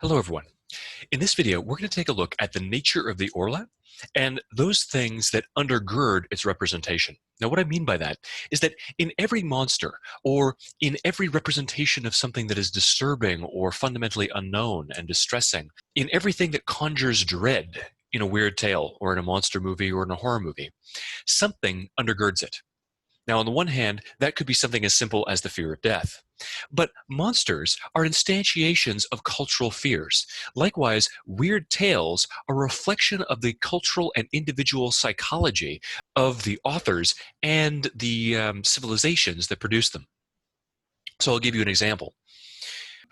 Hello, everyone. In this video, we're going to take a look at the nature of the Orla and those things that undergird its representation. Now, what I mean by that is that in every monster or in every representation of something that is disturbing or fundamentally unknown and distressing, in everything that conjures dread in a weird tale or in a monster movie or in a horror movie, something undergirds it. Now, on the one hand, that could be something as simple as the fear of death. But monsters are instantiations of cultural fears. Likewise, weird tales are a reflection of the cultural and individual psychology of the authors and the civilizations that produce them. So I'll give you an example.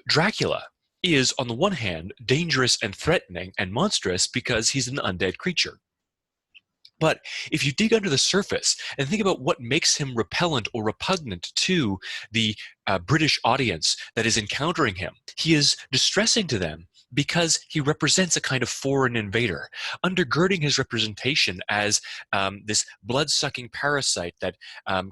Dracula is, on the one hand, dangerous and threatening and monstrous because he's an undead creature. But if you dig under the surface and think about what makes him repellent or repugnant to the British audience that is encountering him, he is distressing to them because he represents a kind of foreign invader, undergirding his representation as this blood-sucking parasite that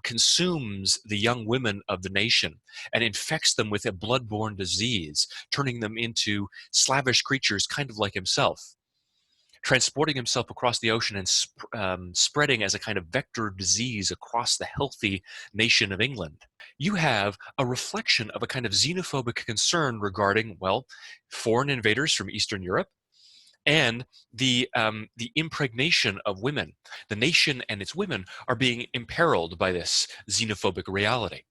consumes the young women of the nation and infects them with a blood-borne disease, turning them into slavish creatures kind of like himself, transporting himself across the ocean and spreading as a kind of vector of disease across the healthy nation of England. You have a reflection of a kind of xenophobic concern regarding, well, foreign invaders from Eastern Europe and the impregnation of women. The nation and its women are being imperiled by this xenophobic reality.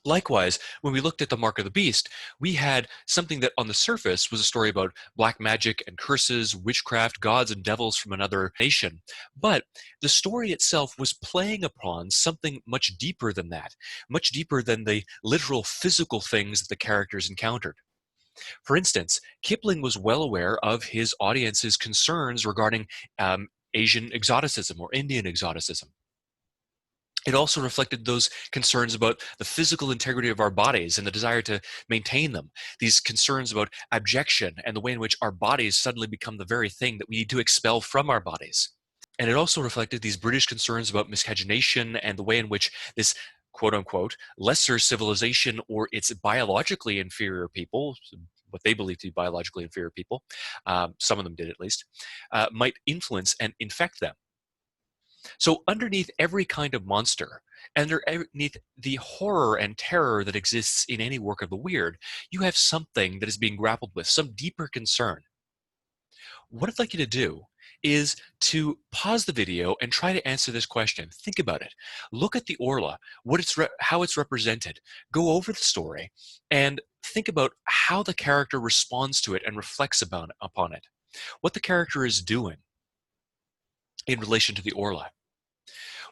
Likewise, when we looked at the Mark of the Beast, we had something that on the surface was a story about black magic and curses, witchcraft, gods and devils from another nation. But the story itself was playing upon something much deeper than that, much deeper than the literal physical things that the characters encountered. For instance, Kipling was well aware of his audience's concerns regarding Asian exoticism or Indian exoticism. It also reflected those concerns about the physical integrity of our bodies and the desire to maintain them, these concerns about abjection and the way in which our bodies suddenly become the very thing that we need to expel from our bodies. And it also reflected these British concerns about miscegenation and the way in which this quote-unquote lesser civilization or its biologically inferior people, what they believe to be biologically inferior people, some of them did at least, might influence and infect them. So underneath every kind of monster, underneath the horror and terror that exists in any work of the weird, you have something that is being grappled with, some deeper concern. What I'd like you to do is to pause the video and try to answer this question. Think about it. Look at the Orla, how it's represented. Go over the story and think about how the character responds to it and reflects upon it. What the character is doing in relation to the Orla.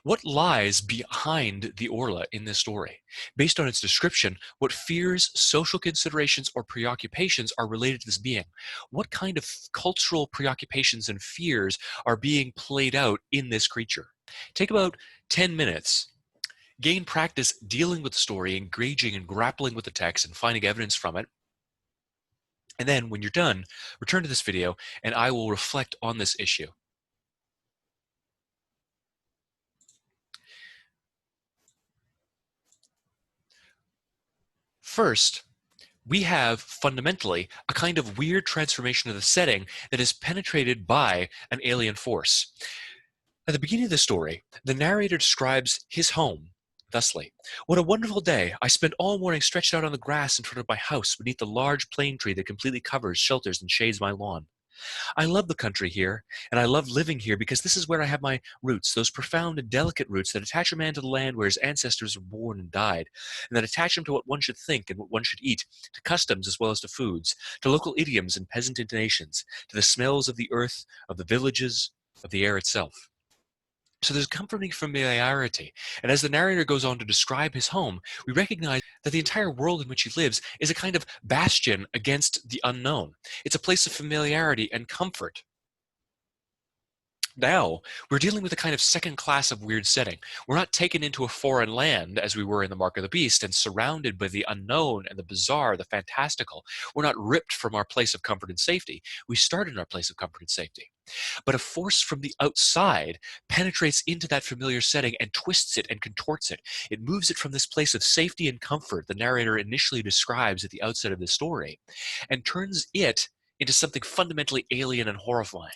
What lies behind the Orla in this story? Based on its description, what fears, social considerations, or preoccupations are related to this being? What kind of cultural preoccupations and fears are being played out in this creature? Take about 10 minutes. Gain practice dealing with the story, engaging and grappling with the text and finding evidence from it. And then when you're done, return to this video and I will reflect on this issue. First, we have fundamentally a kind of weird transformation of the setting that is penetrated by an alien force. At the beginning of the story, the narrator describes his home thusly. What a wonderful day. I spent all morning stretched out on the grass in front of my house beneath the large plane tree that completely covers, shelters, and shades my lawn. I love the country here, and I love living here because this is where I have my roots, those profound and delicate roots that attach a man to the land where his ancestors were born and died, and that attach him to what one should think and what one should eat, to customs as well as to foods, to local idioms and peasant intonations, to the smells of the earth, of the villages, of the air itself. So there's comforting familiarity. And as the narrator goes on to describe his home, we recognize that the entire world in which he lives is a kind of bastion against the unknown. It's a place of familiarity and comfort. Now, we're dealing with a kind of second class of weird setting. We're not taken into a foreign land as we were in the Mark of the Beast and surrounded by the unknown and the bizarre, the fantastical. We're not ripped from our place of comfort and safety. We start in our place of comfort and safety. But a force from the outside penetrates into that familiar setting and twists it and contorts it. It moves it from this place of safety and comfort the narrator initially describes at the outset of the story and turns it into something fundamentally alien and horrifying.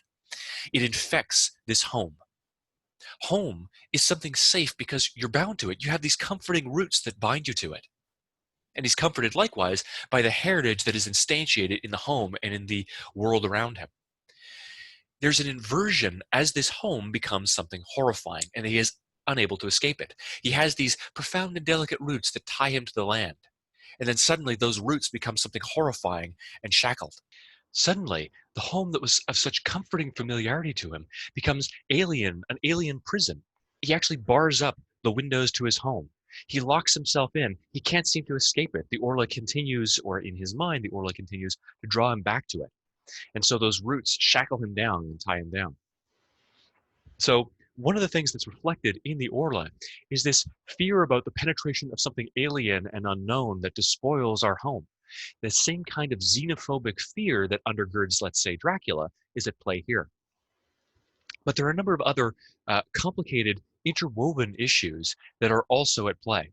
It infects this home. Home is something safe because you're bound to it. You have these comforting roots that bind you to it. And he's comforted likewise by the heritage that is instantiated in the home and in the world around him. There's an inversion as this home becomes something horrifying, and he is unable to escape it. He has these profound and delicate roots that tie him to the land. And then suddenly those roots become something horrifying and shackled. Suddenly, the home that was of such comforting familiarity to him becomes an alien prison. He actually bars up the windows to his home. He locks himself in. He can't seem to escape it. The Orla continues, or in his mind, the Orla continues to draw him back to it. And so those roots shackle him down and tie him down. So one of the things that's reflected in the Orla is this fear about the penetration of something alien and unknown that despoils our home. The same kind of xenophobic fear that undergirds, let's say, Dracula is at play here. But there are a number of other complicated, interwoven issues that are also at play.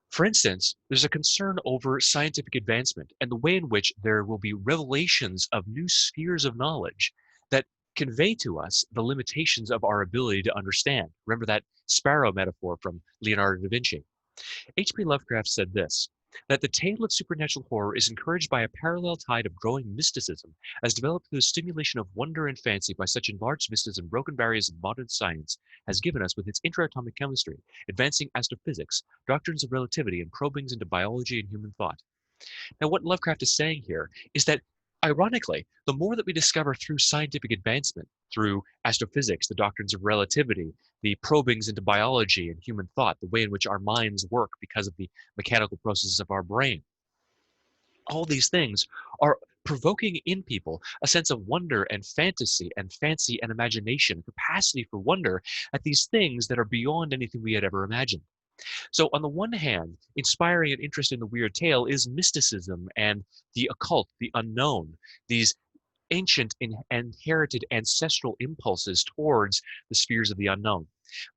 For instance, there's a concern over scientific advancement and the way in which there will be revelations of new spheres of knowledge that convey to us the limitations of our ability to understand. Remember that sparrow metaphor from Leonardo da Vinci. H.P. Lovecraft said this, that the tale of supernatural horror is encouraged by a parallel tide of growing mysticism, as developed through the stimulation of wonder and fancy by such enlarged vistas and broken barriers of modern science has given us with its intraatomic chemistry, advancing astrophysics, doctrines of relativity, and probings into biology and human thought. Now, what Lovecraft is saying here is that, ironically, the more that we discover through scientific advancement, through astrophysics, the doctrines of relativity, the probings into biology and human thought, the way in which our minds work because of the mechanical processes of our brain, all these things are provoking in people a sense of wonder and fantasy and fancy and imagination, capacity for wonder at these things that are beyond anything we had ever imagined. So on the one hand, inspiring an interest in the weird tale is mysticism and the occult, the unknown, these ancient inherited ancestral impulses towards the spheres of the unknown.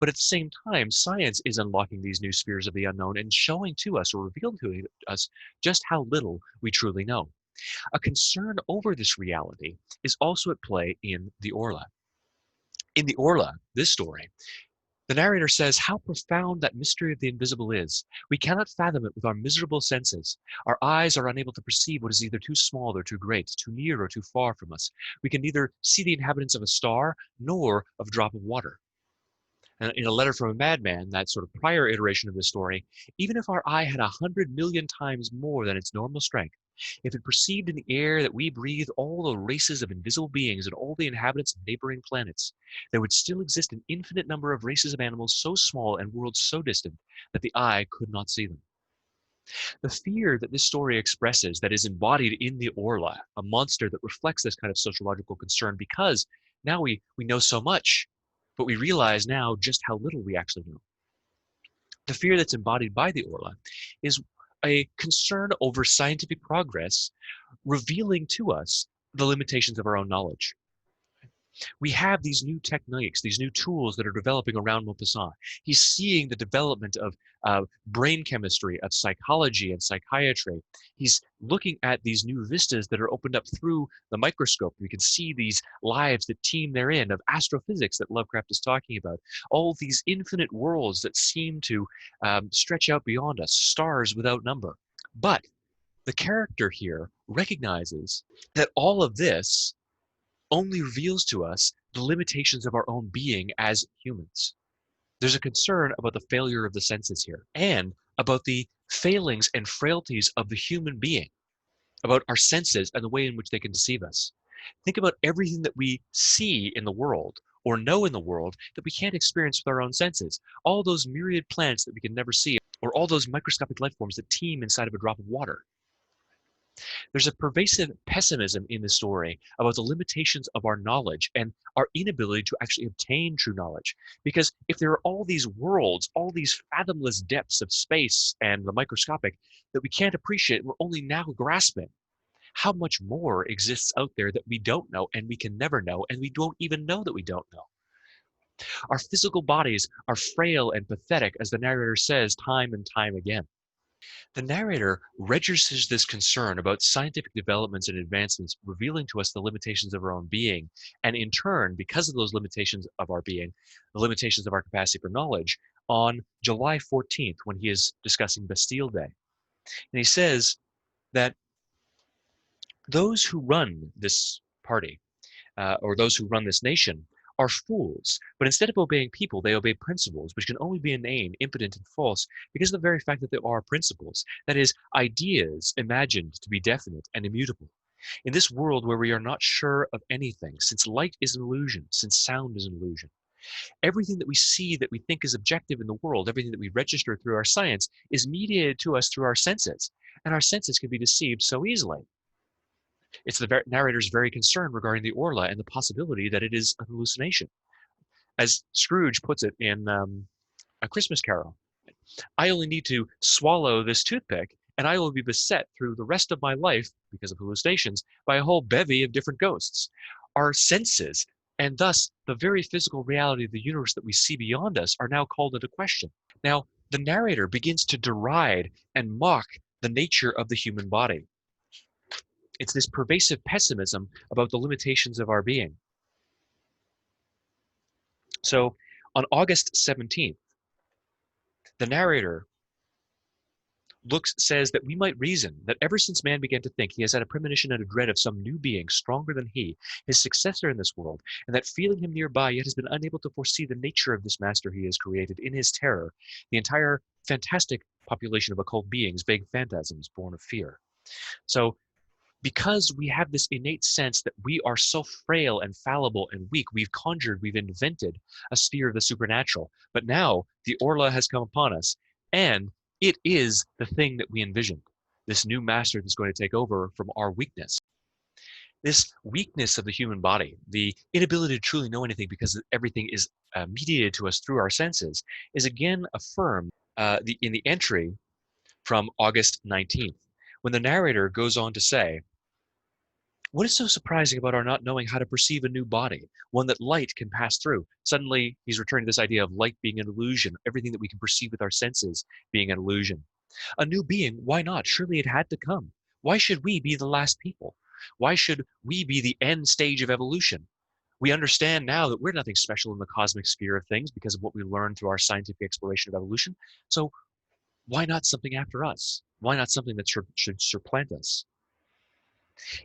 But at the same time, science is unlocking these new spheres of the unknown and showing to us or revealing to us just how little we truly know. A concern over this reality is also at play in the Orla. In the Orla, this story, the narrator says how profound that mystery of the invisible is. We cannot fathom it with our miserable senses. Our eyes are unable to perceive what is either too small or too great, too near or too far from us. We can neither see the inhabitants of a star nor of a drop of water. And in A Letter from a Madman, that sort of prior iteration of the story, even if our eye had 100 million times more than its normal strength, if it perceived in the air that we breathe all the races of invisible beings and all the inhabitants of neighboring planets, there would still exist an infinite number of races of animals so small and worlds so distant that the eye could not see them. The fear that this story expresses, that is embodied in the Orla, a monster that reflects this kind of sociological concern, because now we know so much, but we realize now just how little we actually know. The fear that's embodied by the Orla is a concern over scientific progress revealing to us the limitations of our own knowledge. We have these new techniques, these new tools that are developing around Maupassant. He's seeing the development of brain chemistry, of psychology and psychiatry. He's looking at these new vistas that are opened up through the microscope. We can see these lives that teem therein, of astrophysics that Lovecraft is talking about. All these infinite worlds that seem to stretch out beyond us, stars without number. But the character here recognizes that all of this only reveals to us the limitations of our own being as humans. There's a concern about the failure of the senses here and about the failings and frailties of the human being, about our senses and the way in which they can deceive us. Think about everything that we see in the world or know in the world that we can't experience with our own senses. All those myriad planets that we can never see, or all those microscopic life forms that teem inside of a drop of water. There's a pervasive pessimism in the story about the limitations of our knowledge and our inability to actually obtain true knowledge. Because if there are all these worlds, all these fathomless depths of space and the microscopic that we can't appreciate, we're only now grasping, how much more exists out there that we don't know and we can never know, and we don't even know that we don't know. Our physical bodies are frail and pathetic, as the narrator says time and time again. The narrator registers this concern about scientific developments and advancements, revealing to us the limitations of our own being, and in turn, because of those limitations of our being, the limitations of our capacity for knowledge, on July 14th, when he is discussing Bastille Day. And he says that those who run this party, or those who run this nation, are fools. But instead of obeying people, they obey principles, which can only be inane, impotent, and false because of the very fact that they are principles. That is, ideas imagined to be definite and immutable. In this world where we are not sure of anything, since light is an illusion, since sound is an illusion, everything that we see that we think is objective in the world, everything that we register through our science, is mediated to us through our senses. And our senses can be deceived so easily. It's the narrator's very concern regarding the Orla and the possibility that it is an hallucination. As Scrooge puts it in A Christmas Carol, I only need to swallow this toothpick, and I will be beset through the rest of my life, because of hallucinations, by a whole bevy of different ghosts. Our senses, and thus the very physical reality of the universe that we see beyond us, are now called into question. Now, the narrator begins to deride and mock the nature of the human body. It's this pervasive pessimism about the limitations of our being. So on August 17th, the narrator says that we might reason that ever since man began to think, he has had a premonition and a dread of some new being stronger than he, his successor in this world, and that feeling him nearby, yet has been unable to foresee the nature of this master he has created in his terror, the entire fantastic population of occult beings, vague phantasms born of fear. So because we have this innate sense that we are so frail and fallible and weak, we've invented a sphere of the supernatural. But now the Orla has come upon us, and it is the thing that we envisioned, this new master that's going to take over from our weakness. This weakness of the human body, the inability to truly know anything because everything is mediated to us through our senses, is again affirmed in the entry from August 19th, when the narrator goes on to say, what is so surprising about our not knowing how to perceive a new body, one that light can pass through? Suddenly, he's returning to this idea of light being an illusion, everything that we can perceive with our senses being an illusion. A new being, why not? Surely it had to come. Why should we be the last people? Why should we be the end stage of evolution? We understand now that we're nothing special in the cosmic sphere of things because of what we learned through our scientific exploration of evolution. So why not something after us? Why not something that should supplant us?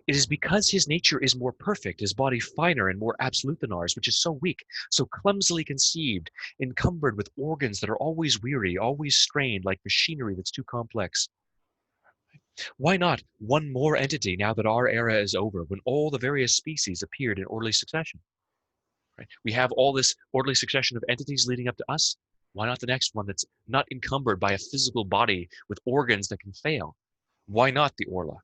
It is because his nature is more perfect, his body finer and more absolute than ours, which is so weak, so clumsily conceived, encumbered with organs that are always weary, always strained, like machinery that's too complex. Why not one more entity now that our era is over, when all the various species appeared in orderly succession? Right? We have all this orderly succession of entities leading up to us. Why not the next one that's not encumbered by a physical body with organs that can fail? Why not the Orla?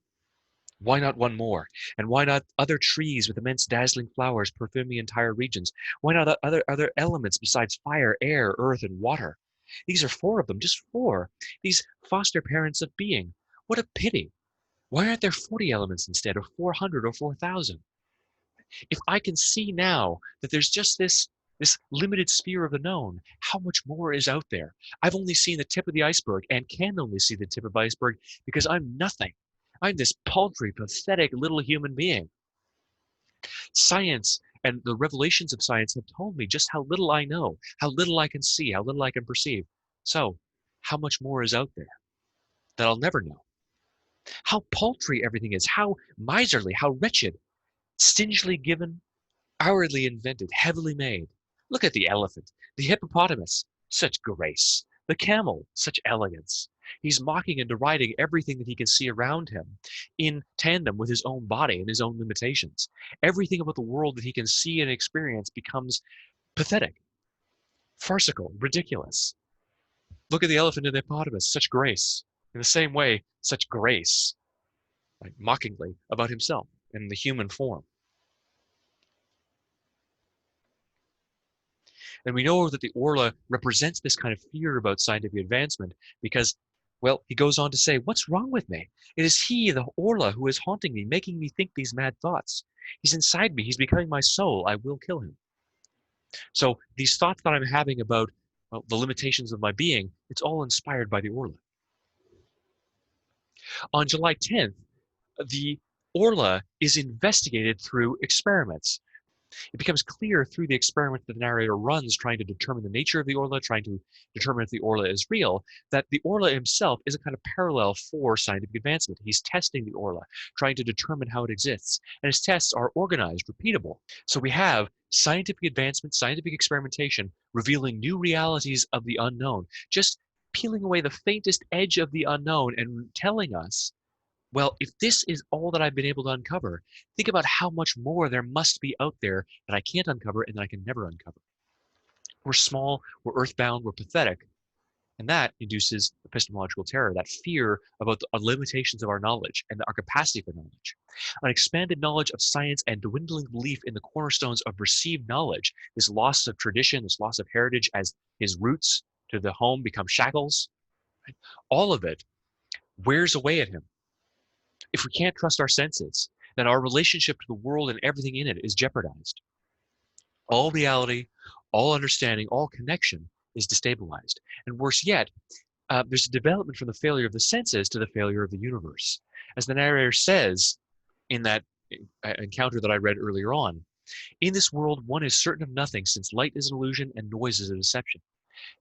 Why not one more? And why not other trees with immense dazzling flowers perfuming entire regions? Why not other elements besides fire, air, earth, and water? These are four of them, just four. These foster parents of being. What a pity. Why aren't there 40 elements instead, or 400 or 4,000? If I can see now that there's just this limited sphere of the known, how much more is out there? I've only seen the tip of the iceberg and can only see the tip of the iceberg because I'm nothing. I'm this paltry, pathetic little human being. Science and the revelations of science have told me just how little I know, how little I can see, how little I can perceive. So, how much more is out there that I'll never know? How paltry everything is, how miserly, how wretched, stingily given, hourly invented, heavily made. Look at the elephant, the hippopotamus, such grace, the camel, such elegance. He's mocking and deriding everything that he can see around him in tandem with his own body and his own limitations. Everything about the world that he can see and experience becomes pathetic, farcical, ridiculous. Look at the elephant and the hippopotamus, such grace. In the same way, such grace. like, mockingly about himself in the human form. And we know that the Orla represents this kind of fear about scientific advancement because, well, he goes on to say, what's wrong with me? It is he, the Orla, who is haunting me, making me think these mad thoughts. He's inside me. He's becoming my soul. I will kill him. So these thoughts that I'm having about, well, the limitations of my being, it's all inspired by the Orla. On July 10th, the Orla is investigated through experiments. It becomes clear through the experiment that the narrator runs, trying to determine the nature of the Orla, trying to determine if the Orla is real, that the Orla himself is a kind of parallel for scientific advancement. He's testing the Orla, trying to determine how it exists. And his tests are organized, repeatable. So we have scientific advancement, scientific experimentation, revealing new realities of the unknown, just peeling away the faintest edge of the unknown and telling us, well, if this is all that I've been able to uncover, think about how much more there must be out there that I can't uncover and that I can never uncover. We're small, we're earthbound, we're pathetic, and that induces epistemological terror, that fear about the limitations of our knowledge and our capacity for knowledge. An expanded knowledge of science and dwindling belief in the cornerstones of received knowledge, this loss of tradition, this loss of heritage as his roots to the home become shackles, right? All of it wears away at him. If we can't trust our senses, then our relationship to the world and everything in it is jeopardized. All reality, all understanding, all connection is destabilized. And worse yet, there's a development from the failure of the senses to the failure of the universe. As the narrator says in that encounter that I read earlier on, in this world, one is certain of nothing, since light is an illusion and noise is a deception.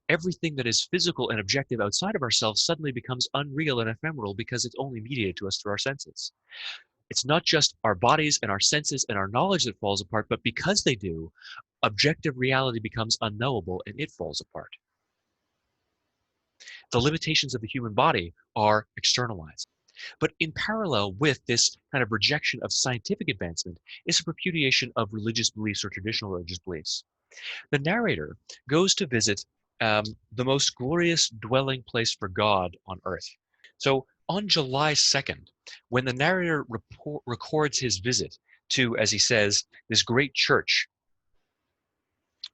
Everything that is physical and objective outside of ourselves suddenly becomes unreal and ephemeral because it's only mediated to us through our senses. It's not just our bodies and our senses and our knowledge that falls apart, but because they do, objective reality becomes unknowable and it falls apart. The limitations of the human body are externalized. But in parallel with this kind of rejection of scientific advancement is a repudiation of religious beliefs or traditional religious beliefs. The narrator goes to visit the most glorious dwelling place for God on earth. So on July 2nd, when the narrator records his visit to, as he says, this great church,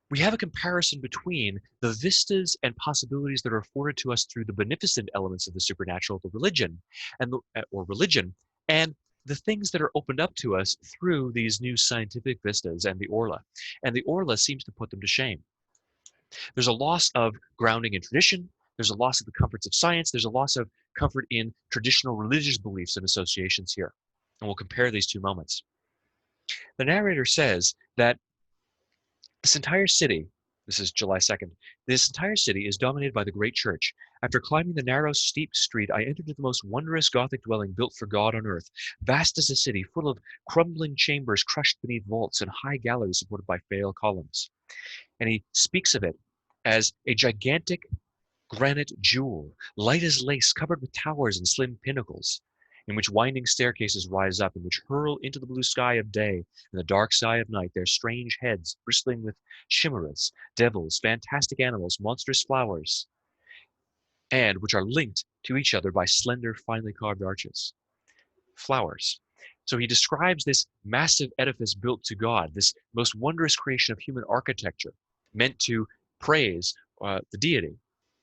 we have a comparison between the vistas and possibilities that are afforded to us through the beneficent elements of the supernatural, the religion, and religion, and the things that are opened up to us through these new scientific vistas and the Orla. And the Orla seems to put them to shame. There's a loss of grounding in tradition. There's a loss of the comforts of science. There's a loss of comfort in traditional religious beliefs and associations here. And we'll compare these two moments. The narrator says that this entire city, this is July 2nd, this entire city is dominated by the great church. After climbing the narrow, steep street, I entered the most wondrous Gothic dwelling built for God on earth, vast as a city, full of crumbling chambers crushed beneath vaults and high galleries supported by frail columns. And he speaks of it as a gigantic granite jewel, light as lace, covered with towers and slim pinnacles, in which winding staircases rise up, and which hurl into the blue sky of day and the dark sky of night their strange heads bristling with chimeras, devils, fantastic animals, monstrous flowers, and which are linked to each other by slender, finely carved arches. Flowers. So he describes this massive edifice built to God, this most wondrous creation of human architecture, meant to praise the deity.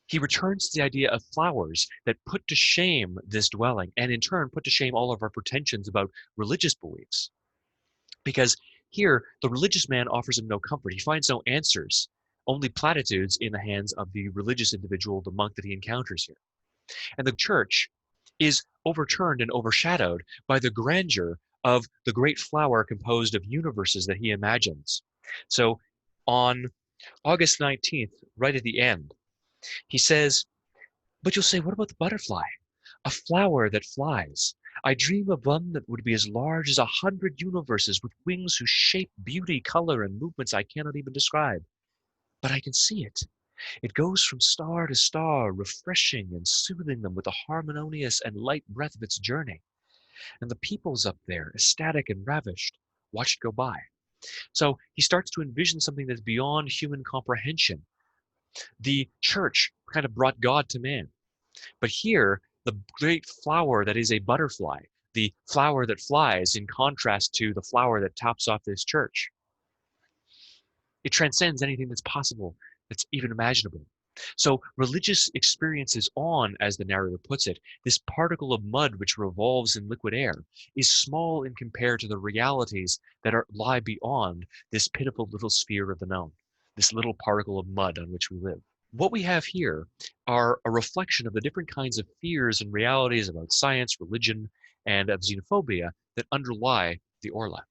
He returns to the idea of flowers that put to shame this dwelling, and in turn put to shame all of our pretensions about religious beliefs. Because here, the religious man offers him no comfort. He finds no answers, only platitudes in the hands of the religious individual, the monk that he encounters here. And the church is overturned and overshadowed by the grandeur of the great flower composed of universes that he imagines. So on August 19th, right at the end, he says, but you'll say, what about the butterfly? A flower that flies. I dream of one that would be as large as 100 universes with wings whose shape, beauty, color, and movements I cannot even describe. But I can see it. It goes from star to star, refreshing and soothing them with the harmonious and light breath of its journey. And the peoples up there, ecstatic and ravished, watch it go by. So he starts to envision something that's beyond human comprehension. The church kind of brought God to man. But here, the great flower that is a butterfly, the flower that flies in contrast to the flower that tops off this church. It transcends anything that's possible, that's even imaginable. So religious experience is on, as the narrator puts it, this particle of mud which revolves in liquid air is small in compared to the realities that lie beyond this pitiful little sphere of the known, this little particle of mud on which we live. What we have here are a reflection of the different kinds of fears and realities about science, religion, and of xenophobia that underlie the Orla.